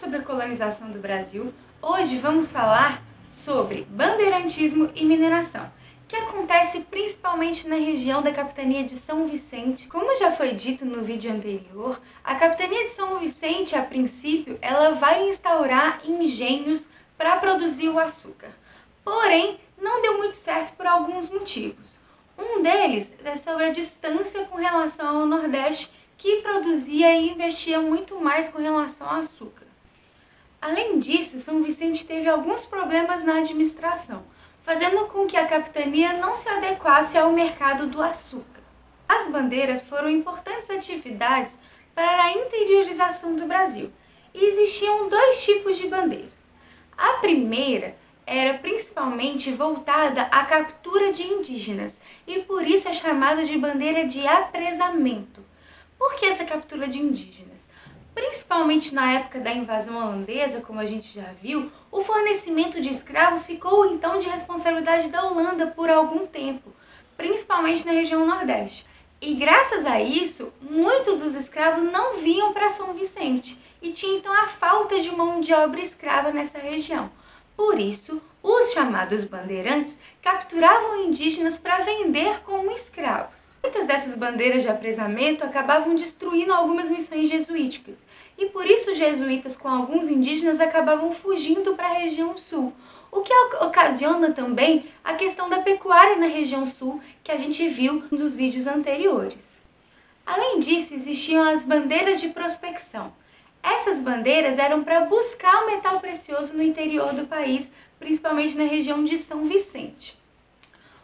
sobre a colonização do Brasil, hoje vamos falar sobre bandeirantismo e mineração, que acontece principalmente na região da capitania de São Vicente. Como já foi dito no vídeo anterior, a capitania de São Vicente, a princípio, ela vai instaurar engenhos para produzir o açúcar. Porém, não deu muito certo por alguns motivos. Um deles é sobre a distância com relação ao Nordeste, que produzia e investia muito mais com relação ao açúcar. Além disso, São Vicente teve alguns problemas na administração, fazendo com que a capitania não se adequasse ao mercado do açúcar. As bandeiras foram importantes atividades para a interiorização do Brasil, e existiam dois tipos de bandeiras. A primeira era principalmente voltada à captura de indígenas, e por isso é chamada de bandeira de apresamento. Por que essa captura de indígenas? Principalmente na época da invasão holandesa, como a gente já viu, o fornecimento de escravos ficou então de responsabilidade da Holanda por algum tempo, principalmente na região Nordeste. E graças a isso, muitos dos escravos não vinham para São Vicente e tinha então a falta de mão de obra escrava nessa região. Por isso, os chamados bandeirantes capturavam indígenas para vender como escravos. Muitas dessas bandeiras de apresamento acabavam destruindo algumas missões jesuíticas, e por isso os jesuítas com alguns indígenas acabavam fugindo para a região sul, o que ocasiona também a questão da pecuária na região sul, que a gente viu nos vídeos anteriores. Além disso, existiam as bandeiras de prospecção. Essas bandeiras eram para buscar o metal precioso no interior do país, principalmente na região de São Vicente.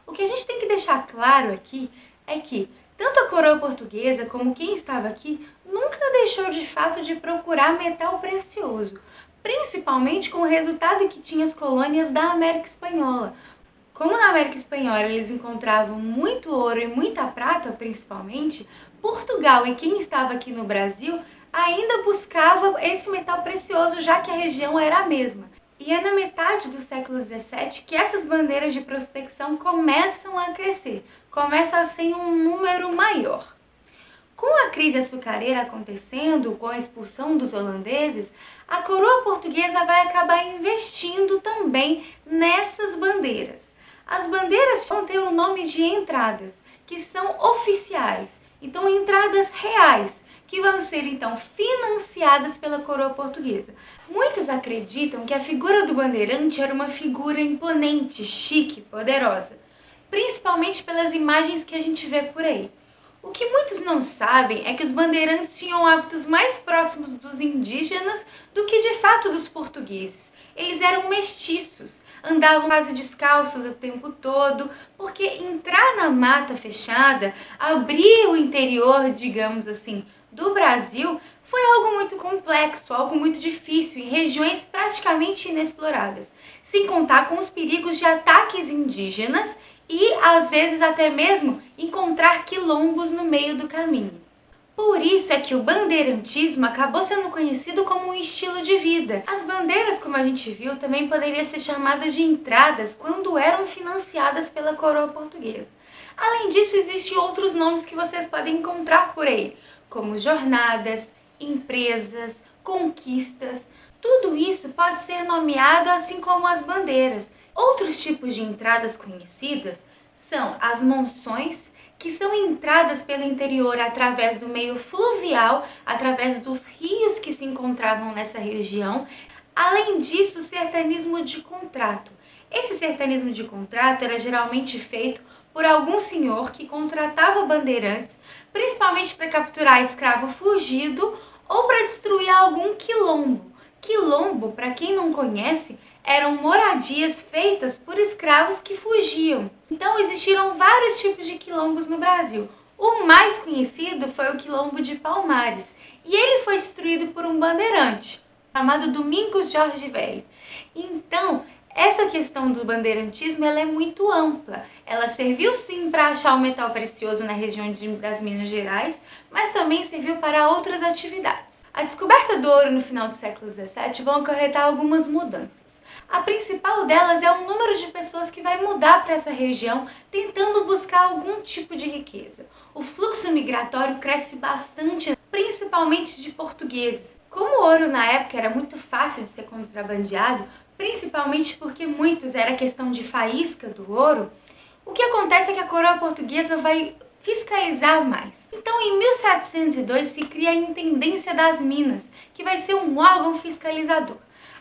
O que a gente tem que deixar claro aqui é que tanto a coroa portuguesa como quem estava aqui nunca deixou de fato de procurar metal precioso, principalmente com o resultado que tinham as colônias da América Espanhola. Como na América Espanhola eles encontravam muito ouro e muita prata, principalmente, Portugal e quem estava aqui no Brasil ainda buscava esse metal precioso, já que a região era a mesma. E é na metade do século XVII que essas bandeiras de prospecção começam a crescer, começa a ser um número maior. Com a crise açucareira acontecendo, com a expulsão dos holandeses, a coroa portuguesa vai acabar investindo também nessas bandeiras. As bandeiras vão ter o nome de entradas, que são oficiais, então entradas reais, que vão ser então financiadas pela coroa portuguesa. Muitos acreditam que a figura do bandeirante era uma figura imponente, chique, poderosa, principalmente pelas imagens que a gente vê por aí. O que muitos não sabem é que os bandeirantes tinham hábitos mais próximos dos indígenas do que de fato dos portugueses. Eles eram mestiços, andavam quase descalços o tempo todo, porque entrar na mata fechada, abrir o interior, digamos assim, do Brasil, foi algo muito complexo, algo muito difícil, em regiões praticamente inexploradas, sem contar com os perigos de ataques indígenas e, às vezes, até mesmo encontrar quilombos no meio do caminho. Por isso é que o bandeirantismo acabou sendo conhecido como um estilo de vida. As bandeiras, como a gente viu, também poderiam ser chamadas de entradas quando eram financiadas pela coroa portuguesa. Além disso, existem outros nomes que vocês podem encontrar por aí, como jornadas, empresas, conquistas. Tudo isso pode ser nomeado assim como as bandeiras. Outros tipos de entradas conhecidas são as monções, que são entradas pelo interior através do meio fluvial, através dos rios que se encontravam nessa região. Além disso, o sertanismo de contrato. Esse sertanismo de contrato era geralmente feito por algum senhor que contratava bandeirantes, principalmente para capturar escravo fugido ou para destruir algum quilombo. Quilombo, para quem não conhece, eram moradias feitas por escravos que fugiam. Então existiram vários tipos de quilombos no Brasil. O mais conhecido foi o quilombo de Palmares, e ele foi destruído por um bandeirante, chamado Domingos Jorge Velho. Então, essa questão do bandeirantismo ela é muito ampla. Ela serviu sim para achar o metal precioso na região das Minas Gerais, mas também serviu para outras atividades. A descoberta do ouro no final do século XVII vão acarretar algumas mudanças. A principal delas é o número de pessoas que vai mudar para essa região tentando buscar algum tipo de riqueza. O fluxo migratório cresce bastante, principalmente de portugueses. Como o ouro na época era muito fácil de ser contrabandeado, principalmente porque muitos era questão de faísca do ouro, o que acontece é que a coroa portuguesa vai fiscalizar mais. Então, em 1702 se cria a Intendência das Minas, que vai ser um órgão fiscalizador.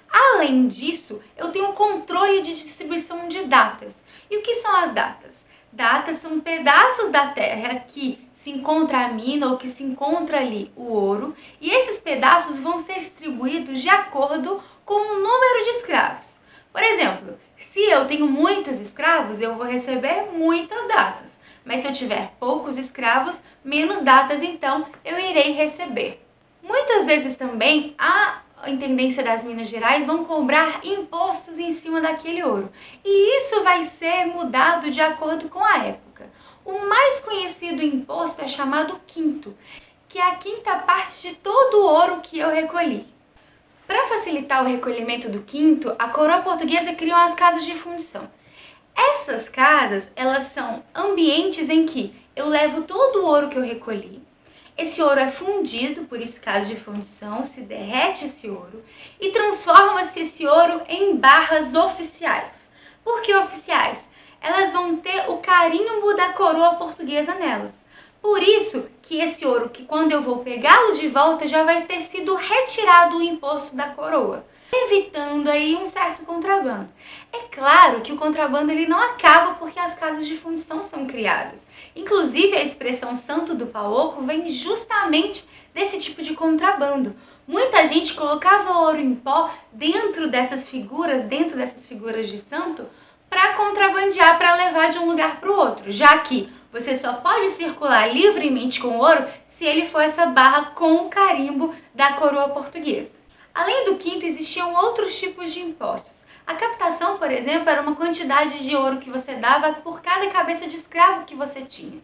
Além disso, eu tenho controle de distribuição de datas. E o que são as datas? Datas são pedaços da terra que se encontra a mina ou que se encontra ali o ouro, e esses pedaços vão ser distribuídos de acordo com o número de escravos. Por exemplo, se eu tenho muitos escravos, eu vou receber muitas datas. Mas se eu tiver poucos escravos, menos datas, então eu irei receber. Muitas vezes também a Intendência das Minas Gerais vão cobrar impostos em cima daquele ouro. E isso vai ser mudado de acordo com a época. O mais conhecido imposto é chamado quinto, que é a quinta parte de todo o ouro que eu recolhi. Para facilitar o recolhimento do quinto, a coroa portuguesa criou as casas de fundição. Essas casas, elas são ambientes em que eu levo todo o ouro que eu recolhi, esse ouro é fundido por escada de fundição, se derrete esse ouro e transforma-se esse ouro em barras oficiais. Por que oficiais? Elas vão ter o carimbo da coroa portuguesa nelas. Por isso que esse ouro, que quando eu vou pegá-lo de volta, já vai ter sido retirado o imposto da coroa, evitando aí um certo contrabando. É claro que o contrabando ele não acaba porque as casas de fundição são criadas. Inclusive, a expressão santo do pau oco vem justamente desse tipo de contrabando. Muita gente colocava ouro em pó dentro dessas figuras de santo, para contrabandear, para levar de um lugar para o outro, já que você só pode circular livremente com ouro se ele for essa barra com o carimbo da coroa portuguesa. Além do quinto, existiam outros tipos de impostos. A captação, por exemplo, era uma quantidade de ouro que você dava por cada cabeça de escravo que você tinha.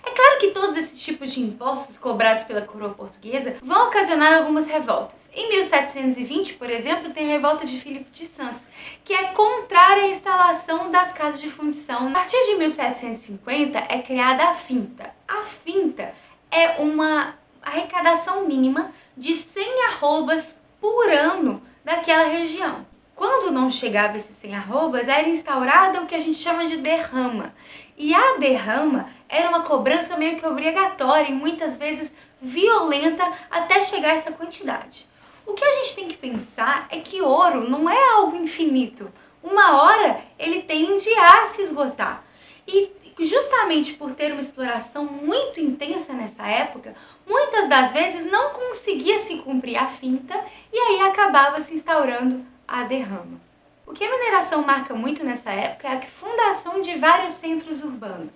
É claro que todos esses tipos de impostos cobrados pela coroa portuguesa vão ocasionar algumas revoltas. Em 1720, por exemplo, tem a revolta de Filipe de Santos, que é contrária à instalação das casas de fundição. A partir de 1750 é criada a finta. A finta é uma arrecadação mínima de 100 arrobas por ano daquela região. Quando não chegava esses 100 arrobas, era instaurada o que a gente chama de derrama. E a derrama era uma cobrança meio que obrigatória e muitas vezes violenta até chegar a essa quantidade. O que a gente tem que pensar é que ouro não é algo infinito. Uma hora ele tende a se esgotar. E justamente por ter uma exploração muito intensa nessa época, muitas das vezes não conseguia se cumprir a finta e aí acabava se instaurando a derrama. O que a mineração marca muito nessa época é a fundação de vários centros urbanos,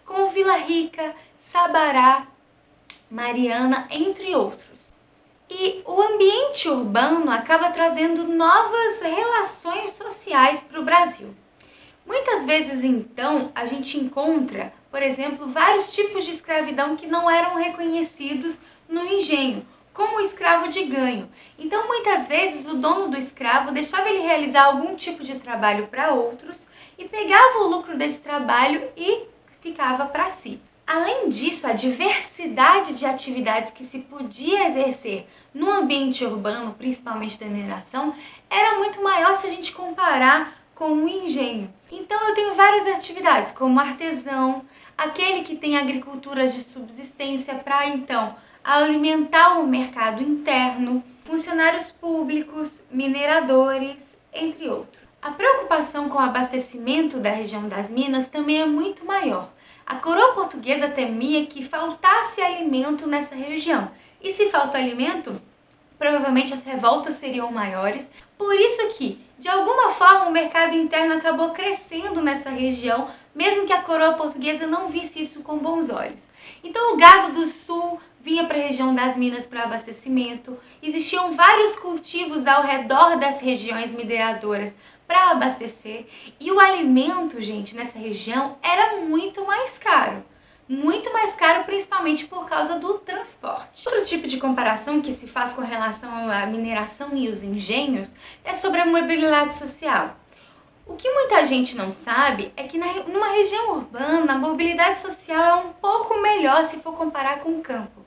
como Vila Rica, Sabará, Mariana, entre outros. E o ambiente urbano acaba trazendo novas relações sociais para o Brasil. Muitas vezes, então, a gente encontra, por exemplo, vários tipos de escravidão que não eram reconhecidos no engenho, como o escravo de ganho. Então, muitas vezes, o dono do escravo deixava ele realizar algum tipo de trabalho para outros e pegava o lucro desse trabalho e ficava para si. Além disso, a diversidade de atividades que se podia exercer no ambiente urbano, principalmente da mineração, era muito maior se a gente comparar com o engenho. Então, eu tenho várias atividades, como artesão, aquele que tem agricultura de subsistência para, então, alimentar o mercado interno, funcionários públicos, mineradores, entre outros. A preocupação com o abastecimento da região das minas também é muito maior. A coroa portuguesa temia que faltasse alimento nessa região. E se falta alimento, provavelmente as revoltas seriam maiores. Por isso que, de alguma forma, o mercado interno acabou crescendo nessa região, mesmo que a coroa portuguesa não visse isso com bons olhos. Então, o gado do sul vinha para a região das minas para abastecimento. Existiam vários cultivos ao redor das regiões mineradoras para abastecer. E o alimento, gente, nessa região era muito mais caro. Muito mais caro, principalmente por causa do transporte. Outro tipo de comparação que se faz com relação à mineração e os engenhos é sobre a mobilidade social. O que muita gente não sabe é que numa região urbana, a mobilidade social é um pouco melhor se for comparar com o campo.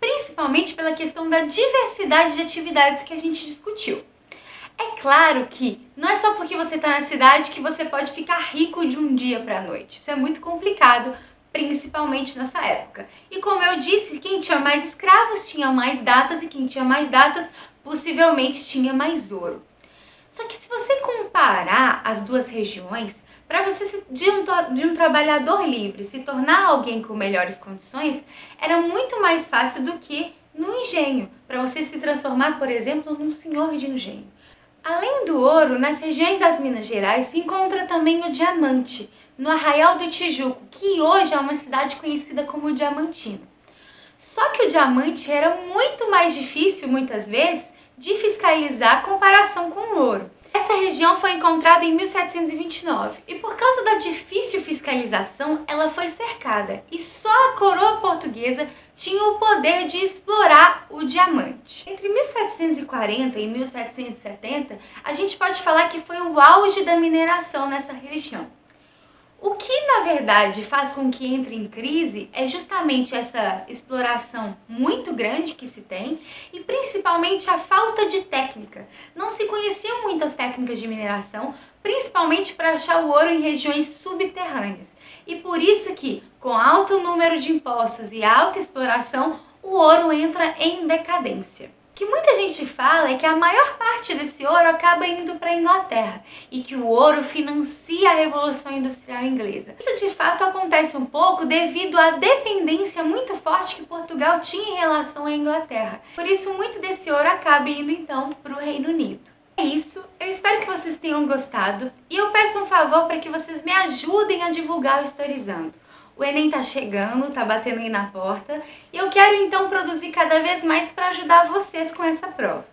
principalmente pela questão da diversidade de atividades que a gente discutiu. É claro que não é só porque você está na cidade que você pode ficar rico de um dia para a noite. Isso é muito complicado, principalmente nessa época. E como eu disse, quem tinha mais escravos tinha mais datas, e quem tinha mais datas possivelmente tinha mais ouro. Só que se você comparar as duas regiões, para você de um trabalhador livre se tornar alguém com melhores condições, era muito mais fácil do que no engenho, para você se transformar, por exemplo, num senhor de engenho. Além do ouro, nas regiões das Minas Gerais se encontra também o diamante, no Arraial do Tijuco, que hoje é uma cidade conhecida como Diamantina. Só que o diamante era muito mais difícil, muitas vezes, de fiscalizar em comparação com o ouro. Essa região foi encontrada em 1729 e por causa da difícil fiscalização, ela foi cercada e só a coroa portuguesa tinha o poder de explorar o diamante. Entre 1740 e 1770, a gente pode falar que foi o auge da mineração nessa região. O que, na verdade, faz com que entre em crise é justamente essa exploração muito grande que se tem e, principalmente, a falta de técnica. Não se conheciam muitas técnicas de mineração, principalmente para achar o ouro em regiões subterrâneas. E por isso que, com alto número de impostos e alta exploração, o ouro entra em decadência. O que muita gente fala é que a maior parte desse ouro acaba indo para a Inglaterra e que o ouro financia a Revolução Industrial Inglesa. Isso de fato acontece um pouco devido à dependência muito forte que Portugal tinha em relação à Inglaterra. Por isso, muito desse ouro acaba indo então para o Reino Unido. É isso, eu espero que vocês tenham gostado e eu peço um favor para que vocês me ajudem a divulgar o Historizando. O Enem tá chegando, tá batendo aí na porta, e eu quero então produzir cada vez mais para ajudar vocês com essa prova,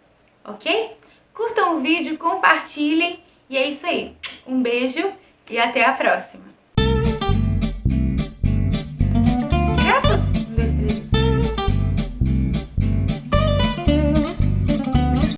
ok? Curtam o vídeo, compartilhem, e é isso aí. Um beijo e até a próxima!